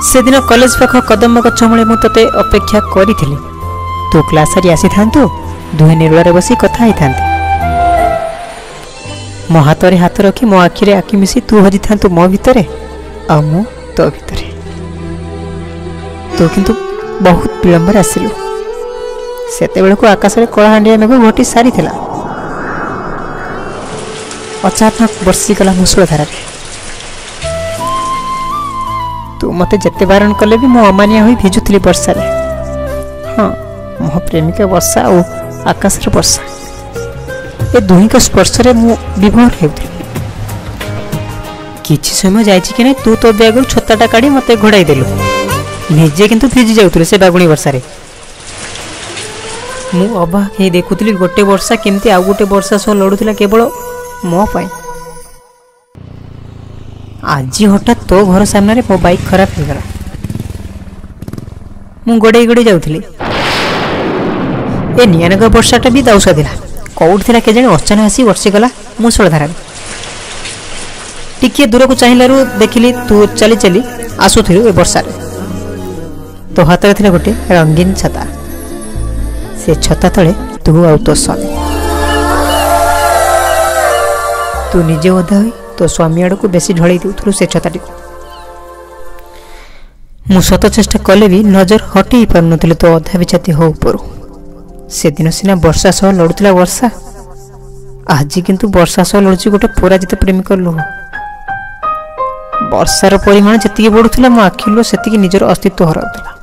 से दिन कॉलेज पाख कदम गछ मूले मु तते अपेक्षा करी तू क्लास सारी आसी थांतु दुहे निर्वार बसी कथा ही थांते मो हाथ रे हाथ रखी मो आखि रे आखि मिसी तू हजी थांतु मो भितरे आ मु तो भितरे तू किंतु बहुत विलंबर आसिलु सेते बेले को आकाश रे कलाहांडिया मेघ घटी सारी थिला अचानक बरसी गला मुसळ धारा रे तू मते जत्ते बारण कले भी मो अमानिया होई भिजुथली वर्षा रे हां मो प्रेमिका वर्षा और आकाश रे वर्षा ए दुही का स्पर्श रे मु विभोर हेउथली किछि समय जायछि कि नै तू तो बैग छताटा काढी मते घोड़ाई देलु निजे किंतु भिजी जाउथले से बागुणी वर्षा रे मु अबाक हे देखुथली गोटे वर्षा केमती आ गोटे वर्षा सो लडुथला केवल मो पाई आज हठात तो घर सामने मो बाइक खराब हो गला मु गोड़े गोड़े जाउथली ए नियानग वर्षाटा भी दाउसा दिला कौट थिला के जने अचानक आसी वर्षी गला मुसळ धारा टिके दूर को चाहिलारु देखिली तू चली चली आसुथिलु ए वर्षा रे तो हाथ रे थिला गोटे रंगीन छता से छता तले तू आ तो स्वामी तू निजे ओधा होई तो स्वामी आड़ को बेसी ढळई देउथलु से छताटी मु सत चेष्टा कले भी नजर हटी पार नथिले तो अधा बिछाती हो ऊपर से दिन सिना वर्षा सह लड़ुतला वर्षा आज किंतु वर्षा सह लड़ुची गोटे पराजित प्रेमिक लुह वर्षार परिमाण जति बढ़ुला मो आखिलो सेति निजर अस्तित्व हराउतला